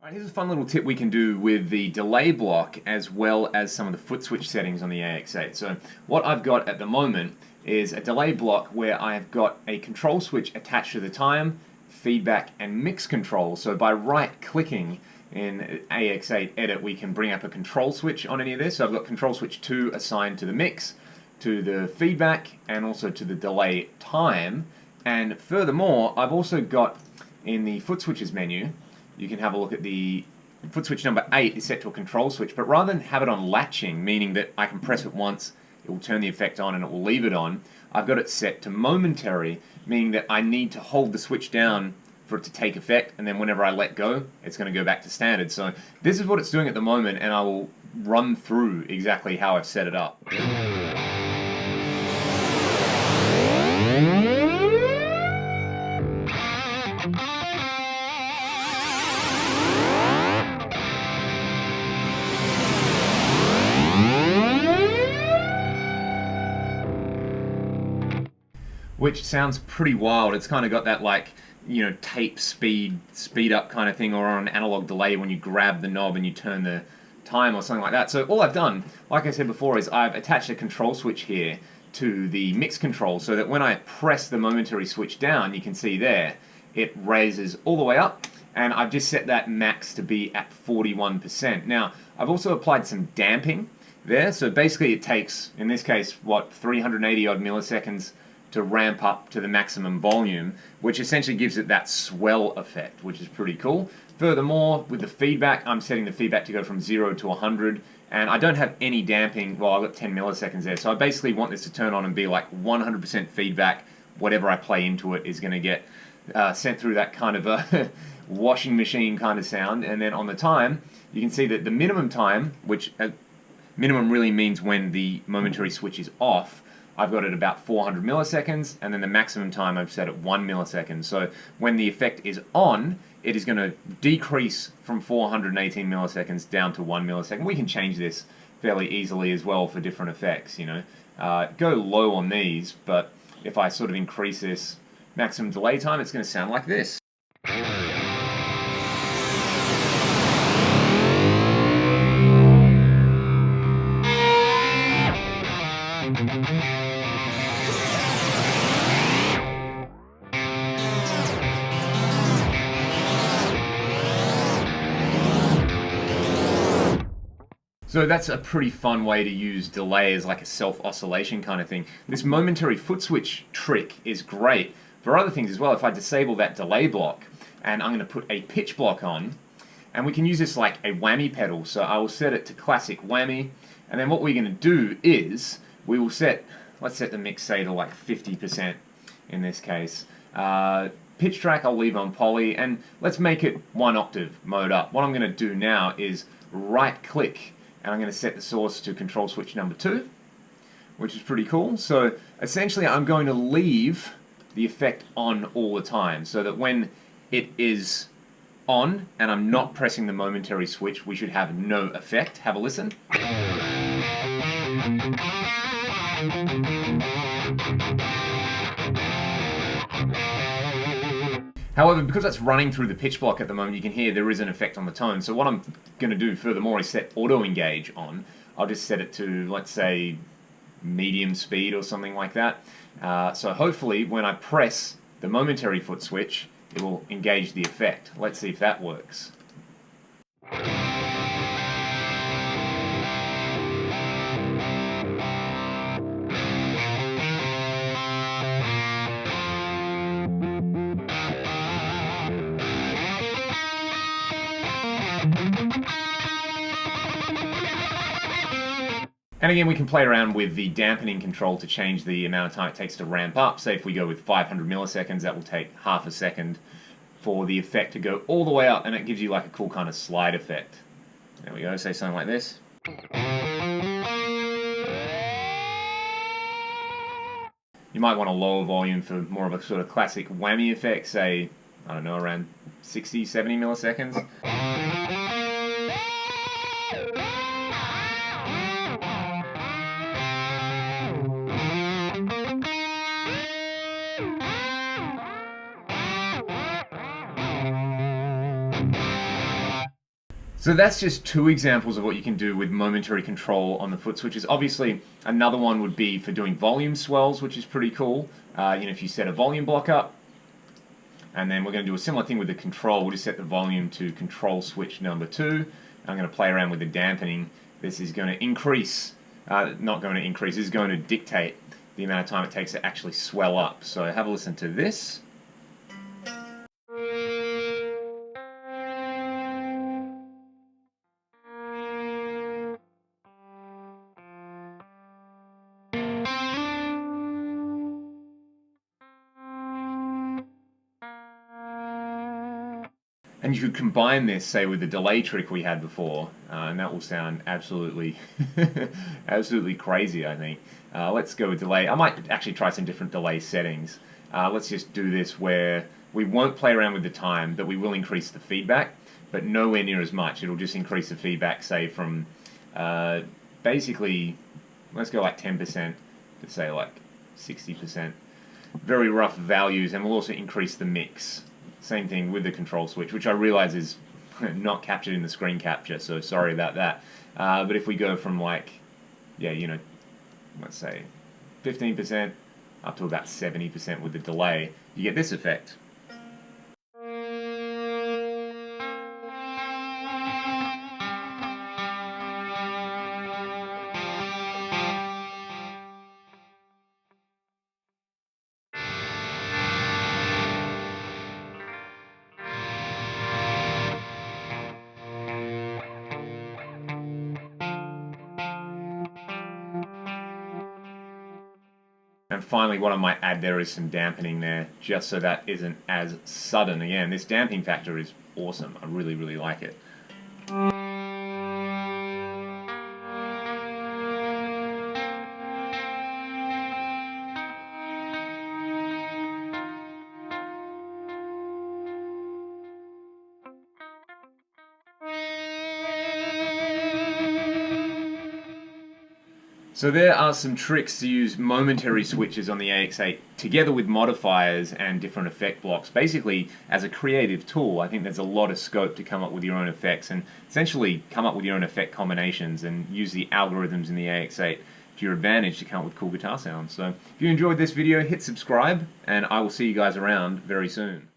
All right, here's a fun little tip we can do with the delay block as well as some of the foot switch settings on the AX8. So what I've got at the moment is a delay block where I've got a control switch attached to the time, feedback, and mix control. So by right-clicking in AX8 Edit, we can bring up a control switch on any of this. So I've got control switch 2 assigned to the mix, to the feedback, and also to the delay time. And furthermore, I've also got in the foot switches menu, you can have a look at the foot switch number 8 is set to a control switch, but rather than have it on latching, meaning that I can press it once, it will turn the effect on and it will leave it on, I've got it set to momentary, meaning that I need to hold the switch down for it to take effect, and then whenever I let go, it's going to go back to standard. So this is what it's doing at the moment, and I will run through exactly how I've set it up. Which sounds pretty wild. It's kind of got that, like, you know, tape speed up kind of thing, or on an analog delay when you grab the knob and you turn the time or something like that. So all I've done, like I said before, is I've attached a control switch here to the mix control so that when I press the momentary switch down, you can see there, it raises all the way up, and I've just set that max to be at 41%. Now, I've also applied some damping there, so basically it takes, in this case, what, 380 odd milliseconds to ramp up to the maximum volume, which essentially gives it that swell effect, which is pretty cool. Furthermore, with the feedback, I'm setting the feedback to go from 0 to 100, and I don't have any damping. Well, I've got 10 milliseconds there, so I basically want this to turn on and be like 100% feedback. Whatever I play into it is going to get sent through that kind of a washing machine kind of sound. And then on the time, you can see that the minimum time, which minimum really means when the momentary switch is off, I've got it about 400 milliseconds, and then the maximum time I've set at 1 millisecond. So when the effect is on, it is going to decrease from 418 milliseconds down to 1 millisecond. We can change this fairly easily as well for different effects, you know. Go low on these, but if I sort of increase this maximum delay time, it's going to sound like this. So that's a pretty fun way to use delay as like a self-oscillation kind of thing. This momentary foot switch trick is great for other things as well. If I disable that delay block, and I'm going to put a pitch block on, and we can use this like a whammy pedal. So I will set it to classic whammy, and then what we're going to do is we will set, let's set the mix, say, to like 50% in this case. Pitch track I'll leave on poly, and let's make it 1 octave mode up. What I'm going to do now is right click, and I'm going to set the source to control switch number 2, which is pretty cool. So essentially I'm going to leave the effect on all the time, so that when it is on and I'm not pressing the momentary switch, we should have no effect. Have a listen. However, because that's running through the pitch block at the moment, you can hear there is an effect on the tone. So what I'm going to do furthermore is set auto engage on. I'll just set it to, let's say, medium speed or something like that. So hopefully when I press the momentary foot switch, it will engage the effect. Let's see if that works. And again, we can play around with the dampening control to change the amount of time it takes to ramp up. Say if we go with 500 milliseconds, that will take half a second for the effect to go all the way up, and it gives you like a cool kind of slide effect. There we go, say something like this. You might want a lower volume for more of a sort of classic whammy effect, say, I don't know, around 60, 70 milliseconds. So that's just two examples of what you can do with momentary control on the foot switches. Obviously, another one would be for doing volume swells, which is pretty cool. If you set a volume block up, and then we're going to do a similar thing with the control. We'll just set the volume to control switch number 2. I'm going to play around with the dampening. This is going to increase, not going to increase, this is going to dictate the amount of time it takes to actually swell up. So have a listen to this. And you could combine this, say, with the delay trick we had before, and that will sound absolutely, absolutely crazy, I think. Let's go with delay. I might actually try some different delay settings. Let's just do this where we won't play around with the time, but we will increase the feedback, but nowhere near as much. It'll just increase the feedback, say, from basically, let's go like 10% to say like 60%. Very rough values, and we'll also increase the mix. Same thing with the control switch, which I realize is not captured in the screen capture, so sorry about that. But if we go from like, let's say 15% up to about 70% with the delay, you get this effect. And finally, what I might add there is some dampening there, just so that isn't as sudden. Again, this damping factor is awesome. I really, really like it. So there are some tricks to use momentary switches on the AX8 together with modifiers and different effect blocks. Basically, as a creative tool, I think there's a lot of scope to come up with your own effects and essentially come up with your own effect combinations and use the algorithms in the AX8 to your advantage to come up with cool guitar sounds. So if you enjoyed this video, hit subscribe, and I will see you guys around very soon.